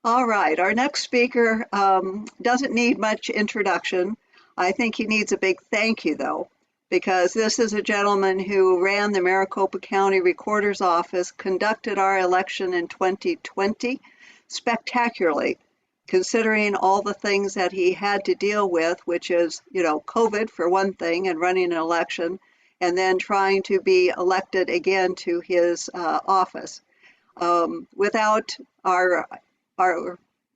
All right, our next speaker doesn't need much introduction. I think he needs a big thank you, though, because this is a gentleman who ran the Maricopa County Recorder's Office, conducted our election in 2020 spectacularly, considering all the things that he had to deal with, which is, COVID for one thing, and running an election, and then trying to be elected again to his office. Without our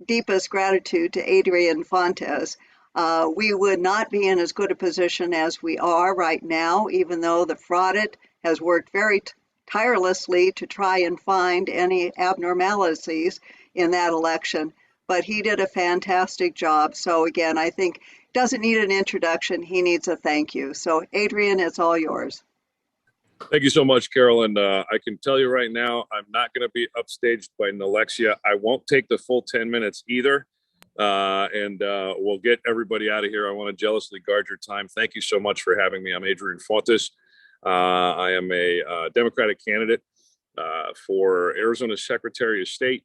deepest gratitude to Adrian Fontes. We would not be in as good a position as we are right now, even though the fraudit has worked very tirelessly to try and find any abnormalities in that election. But he did a fantastic job. So again, I think doesn't need an introduction. He needs a thank you. So Adrian, it's all yours. Thank you so much, Carol. And I can tell you right now, I'm not going to be upstaged by Nalexia. I won't take the full 10 minutes either. And we'll get everybody out of here. I want to jealously guard your time. Thank you so much for having me. I'm Adrian Fontes. I am a Democratic candidate for Arizona Secretary of State.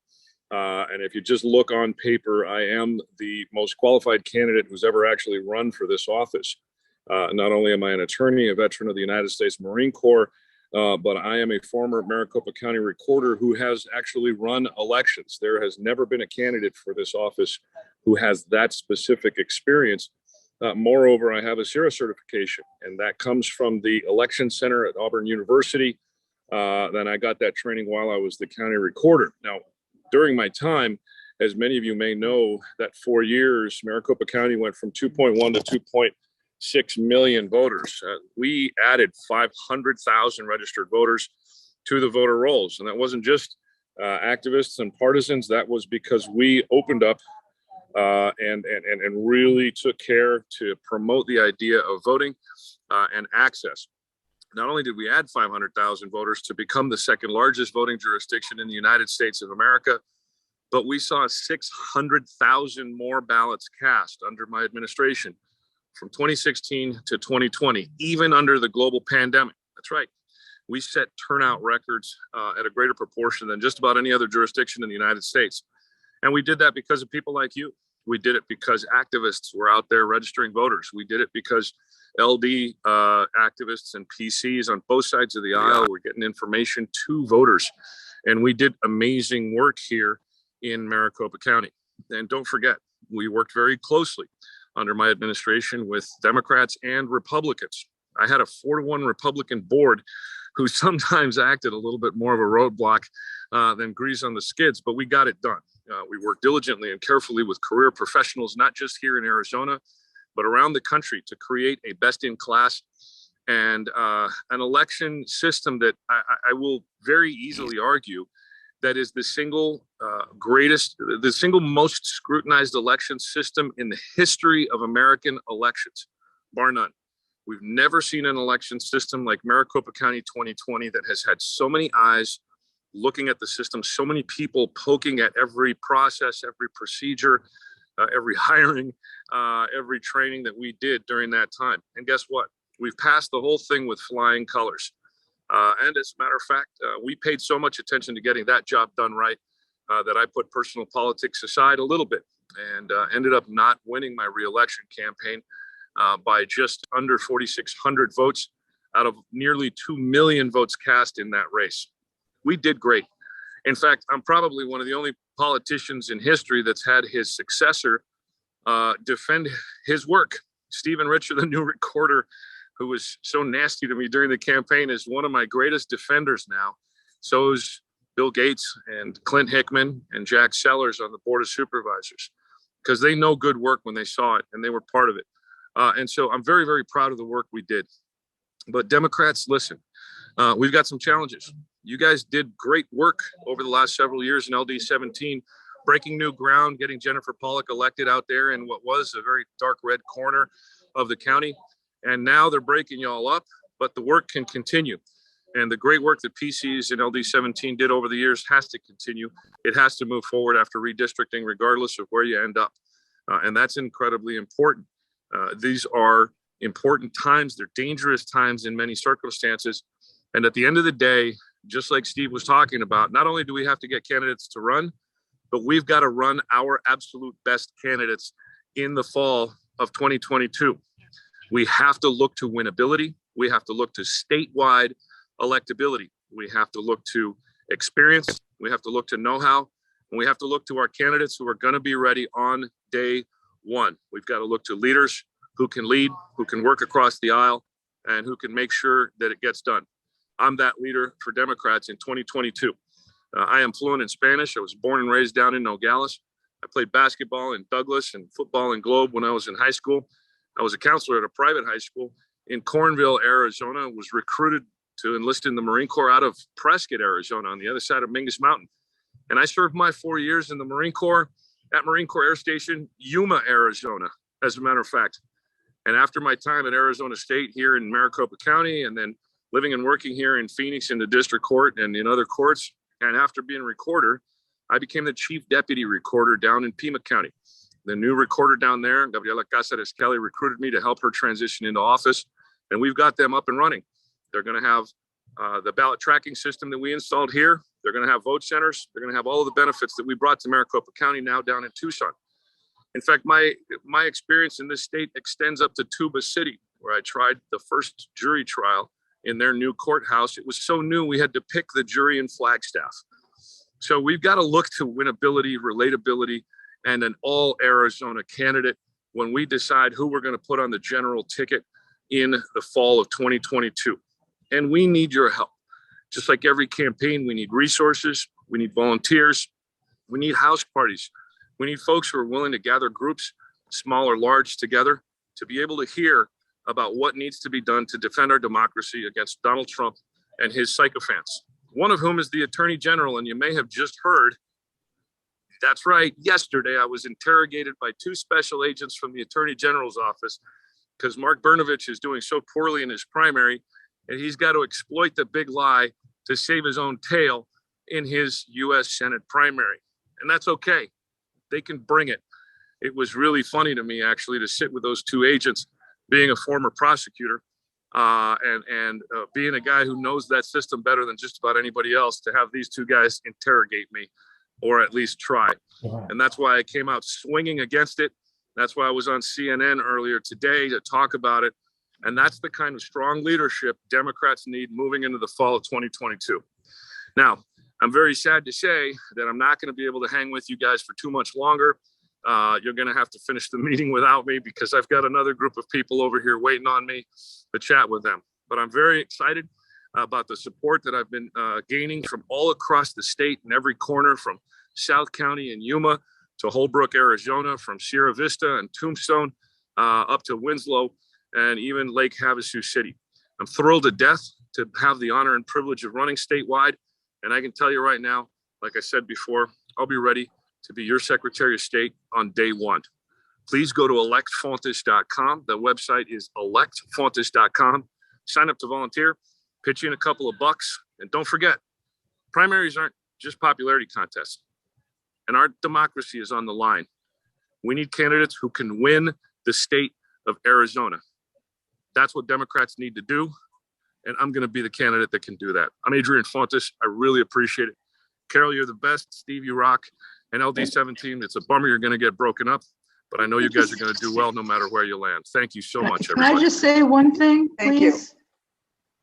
And if you just look on paper, I am the most qualified candidate who's ever actually run for this office. Not only am I an attorney, a veteran of the United States Marine Corps, but I am a former Maricopa County recorder who has actually run elections. There has never been a candidate for this office who has that specific experience. Moreover, I have a CIRA certification, and that comes from the election center at Auburn University. Then I got that training while I was the county recorder. Now, during my time, as many of you may know, that 4 years, Maricopa County went from 2.1 to 2.6 million voters. We added 500,000 registered voters to the voter rolls. And that wasn't just activists and partisans. That was because we opened up and really took care to promote the idea of voting and access. Not only did we add 500,000 voters to become the second largest voting jurisdiction in the United States of America, but we saw 600,000 more ballots cast under my administration from 2016 to 2020, even under the global pandemic. That's right. We set turnout records at a greater proportion than just about any other jurisdiction in the United States. And we did that because of people like you. We did it because activists were out there registering voters. We did it because LD activists and PCs on both sides of the aisle were getting information to voters. And we did amazing work here in Maricopa County. And don't forget, we worked very closely under my administration with Democrats and Republicans. I had a 4-to-1 Republican board who sometimes acted a little bit more of a roadblock than grease on the skids, but we got it done. We worked diligently and carefully with career professionals, not just here in Arizona, but around the country to create a best-in-class and an election system that I will very easily argue that is the single most scrutinized election system in the history of American elections, bar none. We've never seen an election system like Maricopa County 2020 that has had so many eyes looking at the system, so many people poking at every process, every procedure, every hiring, every training that we did during that time. And guess what? We've passed the whole thing with flying colors. And as a matter of fact, we paid so much attention to getting that job done right that I put personal politics aside a little bit and ended up not winning my reelection campaign by just under 4,600 votes out of nearly 2 million votes cast in that race. We did great. In fact, I'm probably one of the only politicians in history that's had his successor defend his work. Stephen Richer, the new recorder, who was so nasty to me during the campaign, is one of my greatest defenders now. So is Bill Gates and Clint Hickman and Jack Sellers on the Board of Supervisors, because they know good work when they saw it and they were part of it. And so I'm very, very proud of the work we did. But Democrats, listen, we've got some challenges. You guys did great work over the last several years in LD 17, breaking new ground, getting Jennifer Pollock elected out there in what was a very dark red corner of the county. And now they're breaking y'all up, but the work can continue. And the great work that PCs in LD 17 did over the years has to continue. It has to move forward after redistricting, regardless of where you end up. And that's incredibly important. These are important times. They're dangerous times in many circumstances. And at the end of the day, just like Steve was talking about, not only do we have to get candidates to run, but we've got to run our absolute best candidates in the fall of 2022. We have to look to winnability. We have to look to statewide electability. We have to look to experience. We have to look to know-how. And we have to look to our candidates who are going to be ready on day one. We've got to look to leaders who can lead, who can work across the aisle, and who can make sure that it gets done. I'm that leader for Democrats in 2022. I am fluent in Spanish. I was born and raised down in Nogales. I played basketball in Douglas and football in Globe when I was in high school. I was a counselor at a private high school in Cornville, Arizona. Was recruited to enlist in the Marine Corps out of Prescott, Arizona, on the other side of Mingus Mountain. And I served my 4 years in the Marine Corps at Marine Corps Air Station, Yuma, Arizona, as a matter of fact. And after my time at Arizona State here in Maricopa County, and then living and working here in Phoenix in the district court and in other courts, and after being a recorder, I became the chief deputy recorder down in Pima County. The new recorder down there, Gabriela Cáceres Kelly, recruited me to help her transition into office, and we've got them up and running. They're going to have the ballot tracking system that we installed here. They're going to have vote centers. They're going to have all of the benefits that we brought to Maricopa County now down in Tucson. In fact, my experience in this state extends up to Tuba City, where I tried the first jury trial in their new courthouse. It was so new, we had to pick the jury in Flagstaff. So we've got to look to winnability, relatability, and an all Arizona candidate when we decide who we're going to put on the general ticket in the fall of 2022. And we need your help. Just like every campaign, we need resources, we need volunteers, we need house parties. We need folks who are willing to gather groups, small or large, together to be able to hear about what needs to be done to defend our democracy against Donald Trump and his sycophants, one of whom is the Attorney General. And you may have just heard, that's right, yesterday I was interrogated by 2 special agents from the Attorney General's office because Mark Brnovich is doing so poorly in his primary, and he's got to exploit the big lie to save his own tail in his U.S. Senate primary. And that's okay. They can bring it. It was really funny to me, actually, to sit with those 2 agents, being a former prosecutor and being a guy who knows that system better than just about anybody else, to have these 2 guys interrogate me, or at least try. Wow. And that's why I came out swinging against it. That's why I was on CNN earlier today to talk about it. And that's the kind of strong leadership Democrats need moving into the fall of 2022. Now, I'm very sad to say that I'm not going to be able to hang with you guys for too much longer. You're going to have to finish the meeting without me because I've got another group of people over here waiting on me to chat with them. But I'm very excited about the support that I've been gaining from all across the state in every corner, from South County and Yuma to Holbrook, Arizona, from Sierra Vista and Tombstone up to Winslow and even Lake Havasu City. I'm thrilled to death to have the honor and privilege of running statewide. And I can tell you right now, like I said before, I'll be ready to be your Secretary of State on day one. Please go to electfontes.com. The website is electfontes.com. Sign up to volunteer, pitch in a couple of bucks. And don't forget, primaries aren't just popularity contests. And our democracy is on the line. We need candidates who can win the state of Arizona. That's what Democrats need to do. And I'm going to be the candidate that can do that. I'm Adrian Fontes. I really appreciate it. Carol, you're the best. Steve, you rock. And LD17, it's a bummer you're going to get broken up, but I know you guys are going to do well no matter where you land. Thank you so much, everybody. Can I just say one thing, please? Thank you.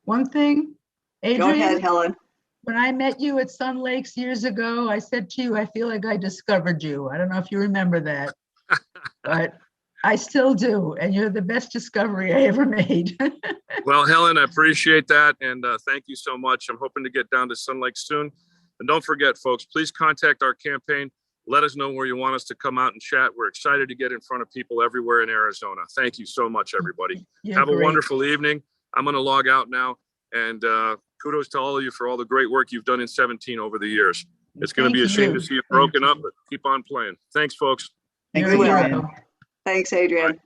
One thing. Adrian, Go ahead, Helen. When I met you at Sun Lakes years ago, I said to you, I feel like I discovered you. I don't know if you remember that, but I still do. And you're the best discovery I ever made. Well, Helen, I appreciate that. And thank you so much. I'm hoping to get down to Sun Lake soon. And don't forget, folks, please contact our campaign. Let us know where you want us to come out and chat. We're excited to get in front of people everywhere in Arizona. Thank you so much, everybody. Have a wonderful evening. I'm going to log out now. And kudos to all of you for all the great work you've done in 17 over the years. It's going to be a shame to see it broken up, but keep on playing. Thanks, folks. Thanks, Adrian. Thanks, Adrian.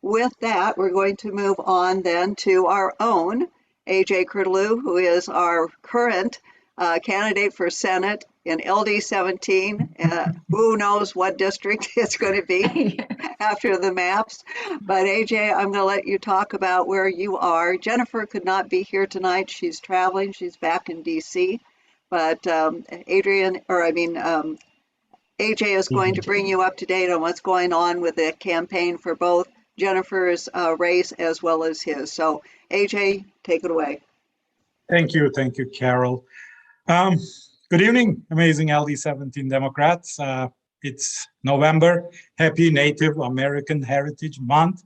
With that, we're going to move on then to our own AJ Kurdoglu, who is our current candidate for Senate in LD17. Who knows what district it's going to be after the maps. But AJ, I'm going to let you talk about where you are. Jennifer could not be here tonight. She's traveling. She's back in DC. But AJ is going to bring you up to date on what's going on with the campaign for both Jennifer's race as well as his. So AJ, take it away. Thank you, Carol. Good evening, amazing LD17 Democrats. It's November. Happy Native American Heritage Month.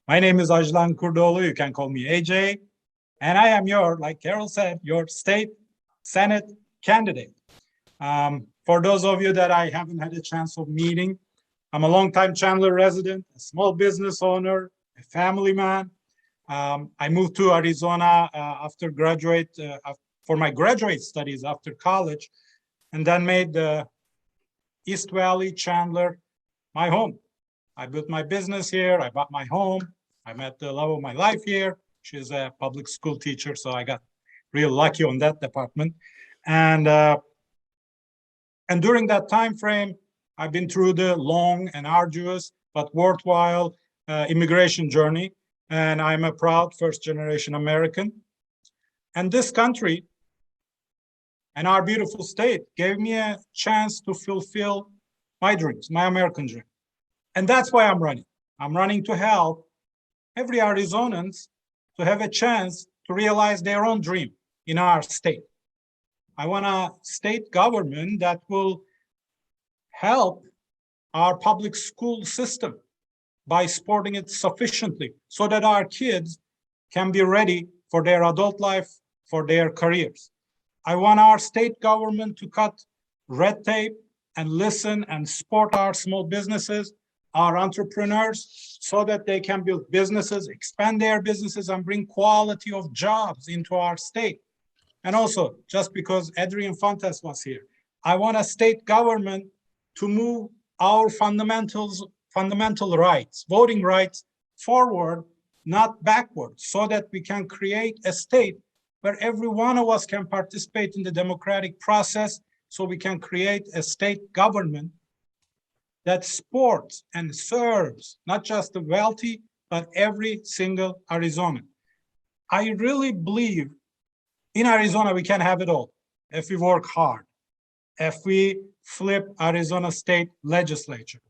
My name is Kurdoglu. You can call me AJ. And I am like Carol said, your state Senate candidate. For those of you that I haven't had a chance of meeting, I'm a longtime Chandler resident, a small business owner, a family man. I moved to Arizona after for my graduate studies after college, and then made the East Valley, Chandler, my home. I built my business here. I bought my home. I met the love of my life here. She's a public school teacher, so I got real lucky on that department. And during that time frame, I've been through the long and arduous but worthwhile immigration journey. And I'm a proud first-generation American. And this country and our beautiful state gave me a chance to fulfill my dreams, my American dream. And that's why I'm running. I'm running to help every Arizonans to have a chance to realize their own dream in our state. I want a state government that will help our public school system by supporting it sufficiently so that our kids can be ready for their adult life, for their careers. I want our state government to cut red tape and listen and support our small businesses, our entrepreneurs, so that they can build businesses, expand their businesses, and bring quality of jobs into our state. And also, just because Adrian Fontes was here, I want a state government to move our fundamental rights, voting rights, forward, not backwards, so that we can create a state where every one of us can participate in the democratic process, so we can create a state government that supports and serves not just the wealthy, but every single Arizonan. I really believe in Arizona we can have it all if we work hard, if we flip Arizona state legislature.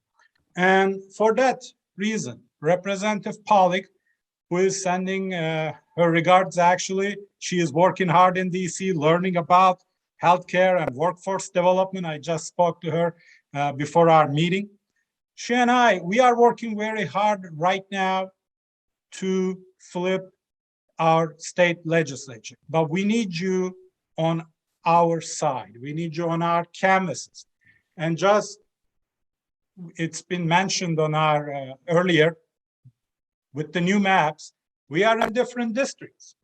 And for that reason, Representative Pollack, who is sending her regards, actually, she is working hard in DC, learning about healthcare and workforce development. I just spoke to her before our meeting. She and we are working very hard right now to flip our state legislature, but we need you on our side. We need you on our canvases. And just, it's been mentioned on our earlier, with the new maps, we are in different districts.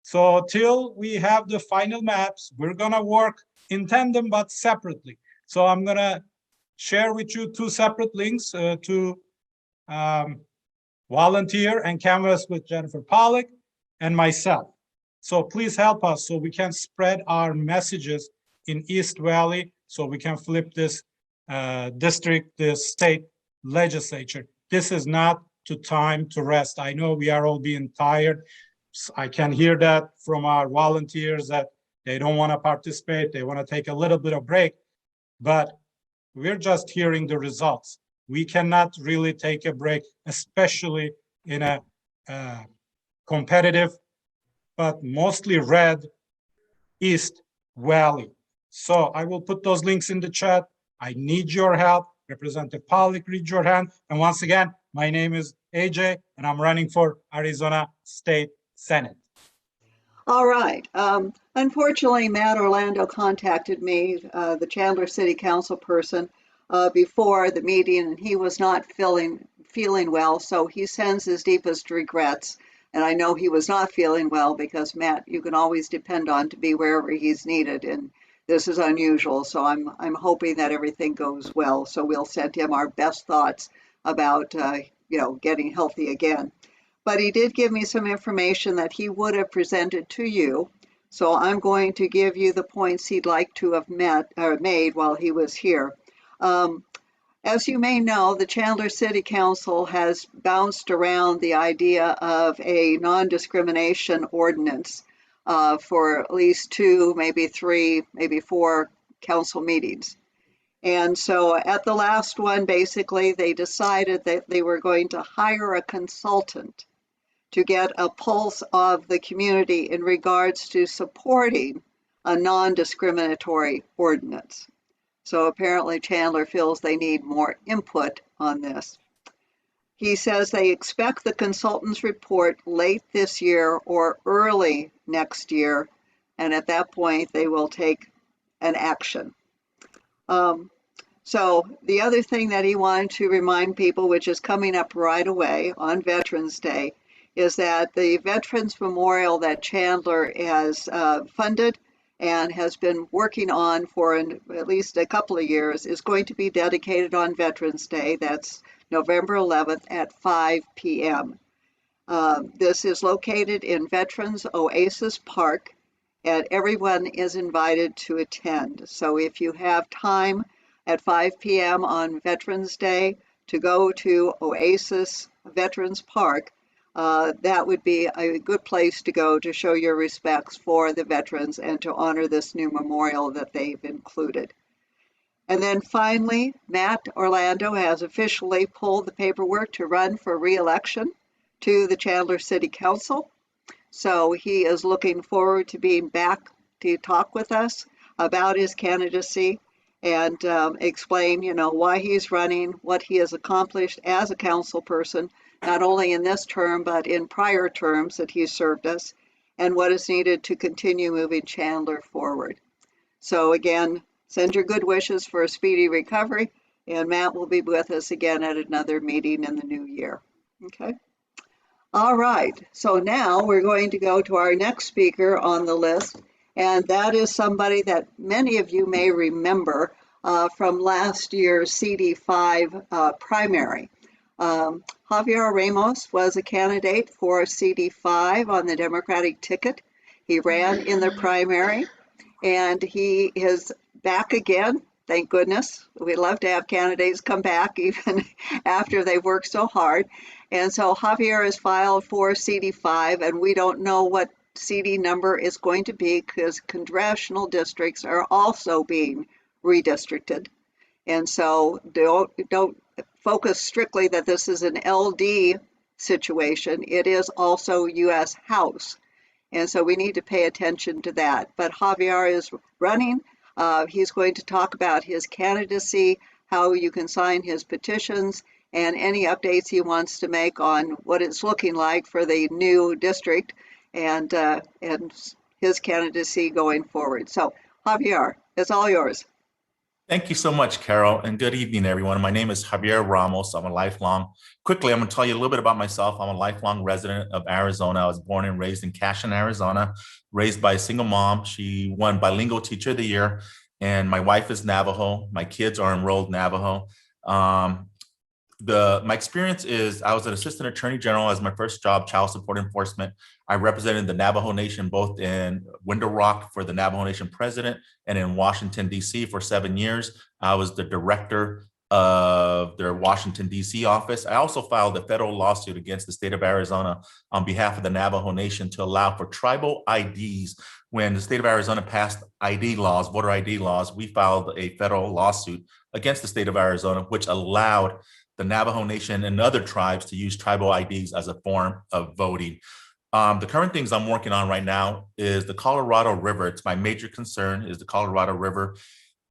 So till we have the final maps, we're gonna work in tandem but separately. So I'm gonna share with you two separate links to volunteer and canvass with Jennifer Pollack and myself. So please help us so we can spread our messages in East Valley so we can flip this district, this state legislature. This is not the time to rest. I know we are all being tired. I can hear that from our volunteers that they don't want to participate. They want to take a little bit of break, but we're just hearing the results. We cannot really take a break, especially in a competitive, but mostly red East Valley. So I will put those links in the chat. I need your help. Representative Pollack, raise your hand. And once again, my name is AJ, and I'm running for Arizona State Senate. All right. Unfortunately, Matt Orlando contacted me, the Chandler City Council person, before the meeting, and he was not feeling well, so he sends his deepest regrets. And I know he was not feeling well because Matt, you can always depend on to be wherever he's needed, and this is unusual. So I'm hoping that everything goes well. So we'll send him our best thoughts about getting healthy again. But he did give me some information that he would have presented to you. So I'm going to give you the points he'd like to have made while he was here. As you may know, the Chandler City Council has bounced around the idea of a non-discrimination ordinance for at least 2, maybe 3, maybe 4 council meetings. And so at the last one, basically, they decided that they were going to hire a consultant to get a pulse of the community in regards to supporting a non-discriminatory ordinance. So apparently Chandler feels they need more input on this. He says they expect the consultant's report late this year or early next year, and at that point they will take an action. So the other thing that he wanted to remind people, which is coming up right away on Veterans Day, is that the Veterans Memorial that Chandler has funded and has been working on for at least a couple of years is going to be dedicated on Veterans Day. That's November 11th at 5 p.m. This is located in Veterans Oasis Park, and everyone is invited to attend. So if you have time at 5 p.m. on Veterans Day to go to Oasis Veterans Park, that would be a good place to go to show your respects for the veterans and to honor this new memorial that they've included. And then finally, Matt Orlando has officially pulled the paperwork to run for re-election to the Chandler City Council. So he is looking forward to being back to talk with us about his candidacy and explain, why he's running, what he has accomplished as a council person, not only in this term, but in prior terms that he's served us, and what is needed to continue moving Chandler forward. So again, send your good wishes for a speedy recovery, and Matt will be with us again at another meeting in the new year. Okay. All right. So now we're going to go to our next speaker on the list, and that is somebody that many of you may remember from last year's CD5 primary. Javier Ramos was a candidate for CD5 on the Democratic ticket. He ran in the primary, and he is back again. Thank goodness. We love to have candidates come back even after they've worked so hard. And so Javier is filed for CD5, and we don't know what CD number is going to be because congressional districts are also being redistricted. And so don't focus strictly that this is an LD situation. It is also U.S. House. And so we need to pay attention to that. But Javier is running. He's going to talk about his candidacy, how you can sign his petitions, and any updates he wants to make on what it's looking like for the new district and his candidacy going forward. So Javier, it's all yours. Thank you so much, Carol, and good evening, everyone. My name is Javier Ramos. I'm quickly, I'm going to tell you a little bit about myself. I'm a lifelong resident of Arizona. I was born and raised in Cashin, Arizona, raised by a single mom. She won Bilingual Teacher of the Year, and my wife is Navajo. My kids are enrolled Navajo. My experience is I was an assistant attorney general as my first job, child support enforcement. I represented the Navajo Nation both in Window Rock for the Navajo Nation president and in Washington, D.C. for 7 years. I was the director of their Washington, D.C. office. I also filed a federal lawsuit against the state of Arizona on behalf of the Navajo Nation to allow for tribal IDs. When the state of Arizona passed ID laws, voter ID laws, we filed a federal lawsuit against the state of Arizona, which allowed the Navajo Nation and other tribes to use tribal IDs as a form of voting. The current things I'm working on right now is the Colorado River. It's my major concern is the Colorado River,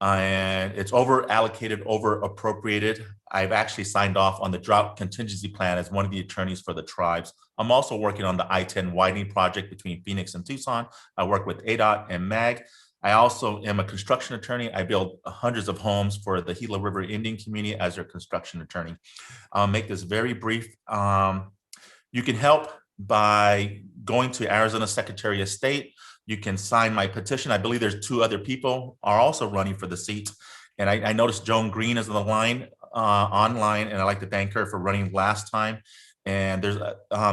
and it's over allocated, over appropriated. I've actually signed off on the drought contingency plan as one of the attorneys for the tribes. I'm also working on the I-10 widening project between Phoenix and Tucson. I work with ADOT and MAG. I also am a construction attorney. I build hundreds of homes for the Gila River Indian community as their construction attorney. I'll make this very brief. You can help by going to Arizona Secretary of State. You can sign my petition. I believe there's 2 other people are also running for the seat. And I noticed Joan Green is on the line online, and I'd like to thank her for running last time. And there's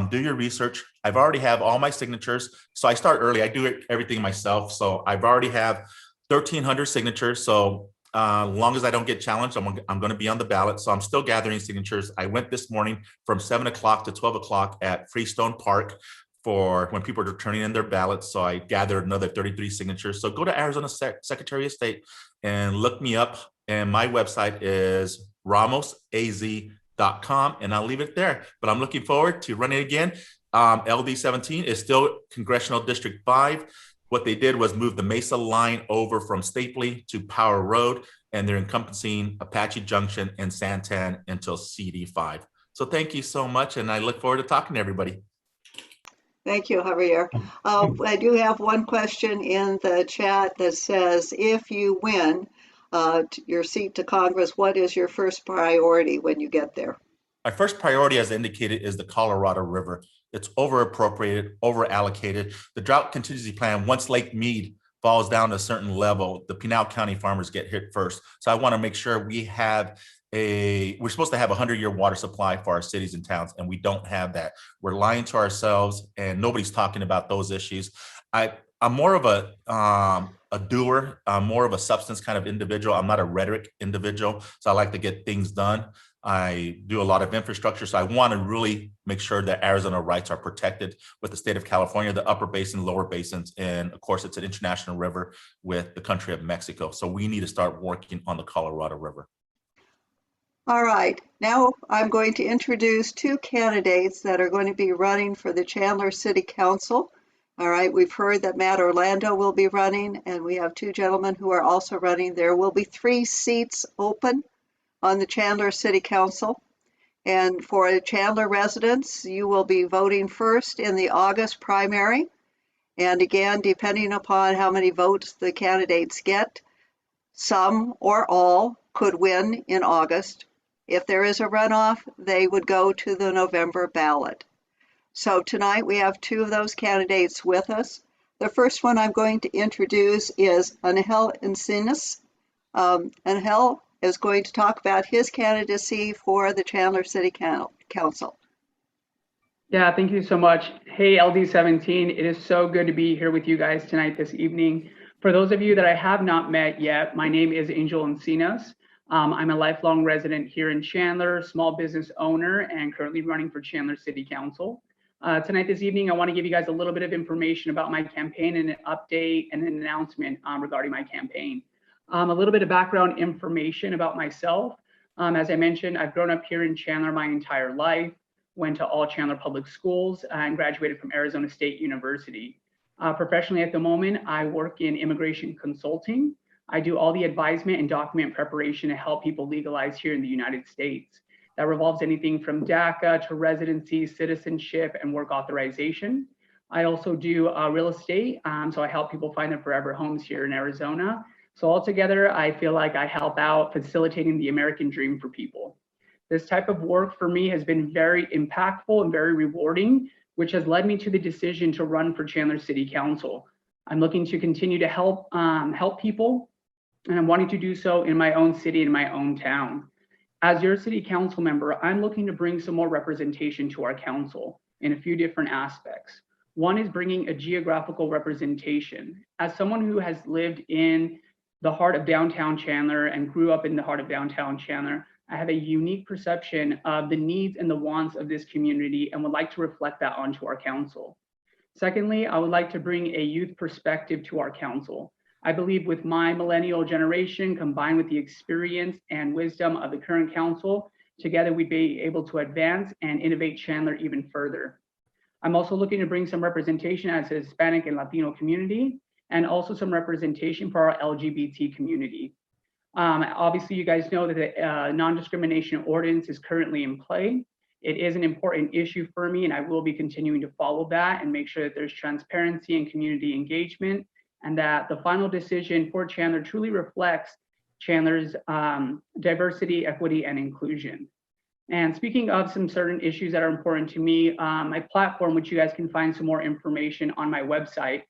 do your research. I've already have all my signatures. So I start early. I do everything myself. So I've already have 1,300 signatures. So long as I don't get challenged, I'm going to be on the ballot. So I'm still gathering signatures. I went this morning from 7 o'clock to 12 o'clock at Freestone Park for when people are turning in their ballots. So I gathered another 33 signatures. So go to Arizona Secretary of State and look me up And my website is ramosaz.com, and I'll leave it there. But I'm looking forward to running again. LD17 is still Congressional District 5. What they did was move the Mesa line over from Stapley to Power Road, and they're encompassing Apache Junction and Santan until CD5. So thank you so much, and I look forward to talking to everybody. Thank you, Javier. I do have one question in the chat that says, if you win your seat to Congress, what is your first priority when you get there? My first priority, as indicated, is the Colorado River. It's over appropriated, over allocated. The drought contingency plan, once Lake Mead falls down to a certain level, the Pinal County farmers get hit first. So I want to make sure we have we're supposed to have a 100-year water supply for our cities and towns, and we don't have that. We're lying to ourselves, and nobody's talking about those issues. I'm more of a doer. I'm more of a substance kind of individual. I'm not a rhetoric individual, so I like to get things done. I do a lot of infrastructure, so I want to really make sure that Arizona rights are protected with the state of California, the upper basin, lower basins, and of course, it's an international river with the country of Mexico. So we need to start working on the Colorado River. All right, now I'm going to introduce two candidates that are going to be running for the Chandler City Council. All right, we've heard that Matt Orlando will be running, and we have two gentlemen who are also running. There will be 3 seats open on the Chandler City Council. And for Chandler residents, you will be voting first in the August primary. And again, depending upon how many votes the candidates get, some or all could win in August. If there is a runoff, they would go to the November ballot. So tonight we have 2 of those candidates with us. The first one I'm going to introduce is Angel Encinas. Angel is going to talk about his candidacy for the Chandler City Council. Yeah, thank you so much. Hey, LD17, it is so good to be here with you guys tonight, this evening. For those of you that I have not met yet, my name is Angel Encinas. I'm a lifelong resident here in Chandler, small business owner, and currently running for Chandler City Council. Tonight, this evening, I want to give you guys a little bit of information about my campaign and an update and an announcement regarding my campaign. A little bit of background information about myself. As I mentioned, I've grown up here in Chandler my entire life, went to all Chandler public schools, and graduated from Arizona State University. Professionally at the moment, I work in immigration consulting. I do all the advisement and document preparation to help people legalize here in the United States. That revolves anything from DACA to residency, citizenship, and work authorization. I also do real estate, so I help people find their forever homes here in Arizona. So altogether, I feel like I help out facilitating the American dream for people. This type of work for me has been very impactful and very rewarding, which has led me to the decision to run for Chandler City Council. I'm looking to continue to help people, and I'm wanting to do so in my own city, in my own town. As your city council member, I'm looking to bring some more representation to our council in a few different aspects. One is bringing a geographical representation. As someone who has lived in the heart of downtown Chandler and grew up in the heart of downtown Chandler, I have a unique perception of the needs and the wants of this community and would like to reflect that onto our council. Secondly, I would like to bring a youth perspective to our council. I believe with my millennial generation combined with the experience and wisdom of the current council, together we'd be able to advance and innovate Chandler even further. I'm also looking to bring some representation as a Hispanic and Latino community, and also some representation for our LGBT community. Obviously, you guys know that the non-discrimination ordinance is currently in play. It is an important issue for me, and I will be continuing to follow that and make sure that there's transparency and community engagement, and that the final decision for Chandler truly reflects Chandler's diversity, equity, and inclusion. And speaking of some certain issues that are important to me, my platform, which you guys can find some more information on my website,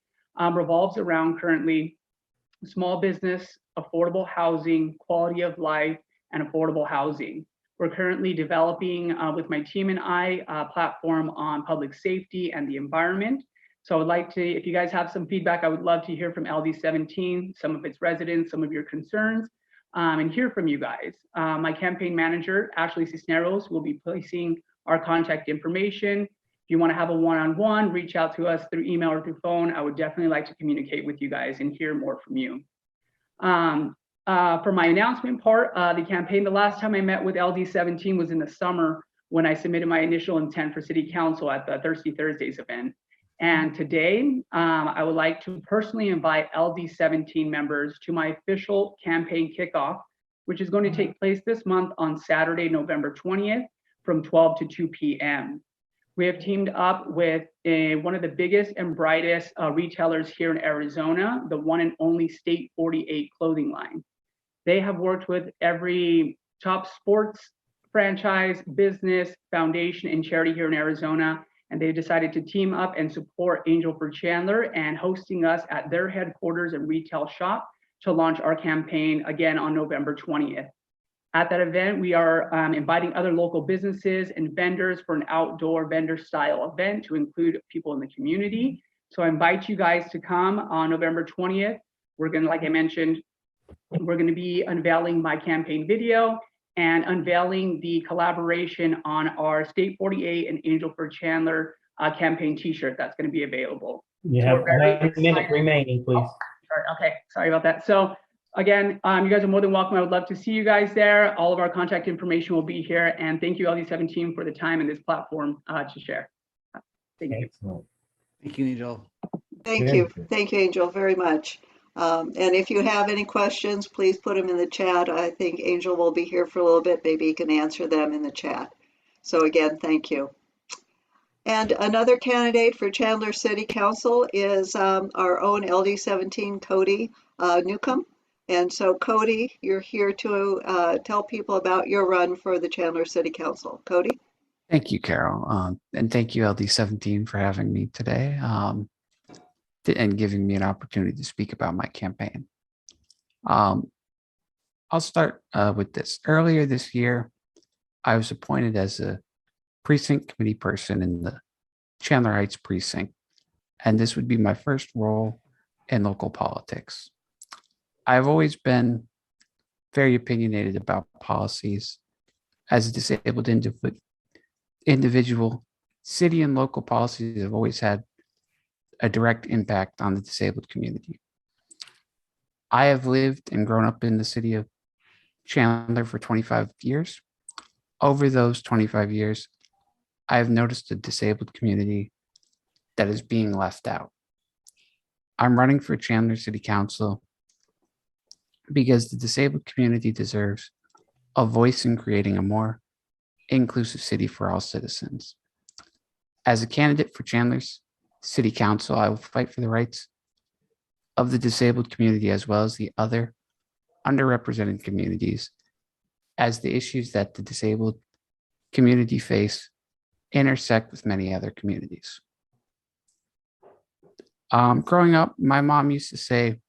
revolves around currently small business, affordable housing, quality of life, and affordable housing. We're currently developing with my team and I a platform on public safety and the environment. So I would like to, if you guys have some feedback, I would love to hear from LD17, some of its residents, some of your concerns, and hear from you guys. My campaign manager, Ashley Cisneros, will be placing our contact information. If you want to have a one-on-one, reach out to us through email or through phone. I would definitely like to communicate with you guys and hear more from you. for my announcement part, the campaign, the last time I met with LD17 was in the summer when I submitted my initial intent for city council at the Thirsty Thursdays event. And today, I would like to personally invite LD17 members to my official campaign kickoff, which is going to take place this month on Saturday, November 20th from 12 to 2 p.m. We have teamed up with one of the biggest and brightest retailers here in Arizona, the one and only State 48 clothing line. They have worked with every top sports franchise, business, foundation, and charity here in Arizona, and they decided to team up and support Angel for Chandler and hosting us at their headquarters and retail shop to launch our campaign again on November 20th. At that event, we are inviting other local businesses and vendors for an outdoor vendor style event to include people in the community. So I invite you guys to come on November 20th. We're gonna, like I mentioned, we're gonna be unveiling my campaign video and unveiling the collaboration on our State 48 and Angel for Chandler campaign t-shirt that's gonna be available. You So have we're very 1 minute excited. remaining, please. Okay, sorry about that. So again, you guys are more than welcome. I would love to see you guys there. All of our contact information will be here. And thank you, LD17, for the time and this platform to share. Thank you. Excellent. Thank you, Angel. Thank you. Thank you, Angel, very much. And if you have any questions, please put them in the chat. I think Angel will be here for a little bit. Maybe he can answer them in the chat. So again, thank you. And another candidate for Chandler City Council is our own LD17 Cody Newcomb. And so Cody, you're here to tell people about your run for the Chandler City Council. Cody? Thank you, Carol. And thank you, LD17, for having me today and giving me an opportunity to speak about my campaign. I'll start with this. Earlier this year, I was appointed as a precinct committee person in the Chandler Heights precinct, and this would be my first role in local politics. I've always been very opinionated about policies. As a disabled individual, city and local policies have always had a direct impact on the disabled community. I have lived and grown up in the city of Chandler for 25 years. Over those 25 years, I have noticed a disabled community that is being left out. I'm running for Chandler City Council because the disabled community deserves a voice in creating a more inclusive city for all citizens. As a candidate for Chandler's City Council, I will fight for the rights of the disabled community as well as the other underrepresented communities, as the issues that the disabled community face intersect with many other communities. Growing up, my mom used to say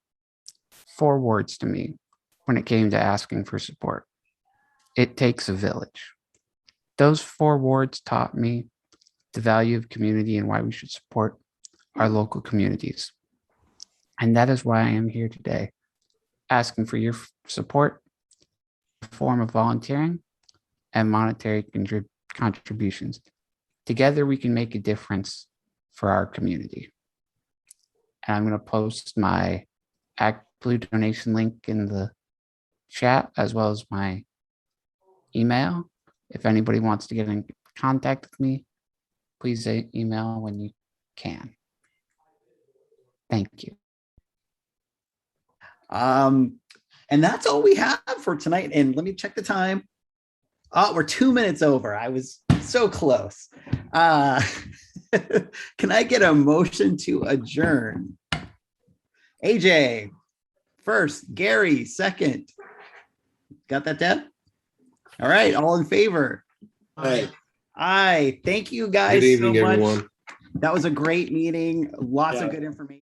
4 words to me when it came to asking for support. It takes a village. Those 4 words taught me the value of community and why we should support our local communities. And that is why I am here today, asking for your support in the form of volunteering and monetary contributions. Together, we can make a difference for our community. And I'm going to post my ActBlue donation link in the chat, as well as my email. If anybody wants to get in contact with me, please email when you can. Thank you. And that's all we have for tonight. And let me check the time. Oh, we're 2 minutes over. I was so close. Can I get a motion to adjourn? AJ, first. Gary, second. Got that, Deb? All right, all in favor? Aye. Aye. Thank you guys Good evening, so much. everyone. That was a great meeting. Lots of good information.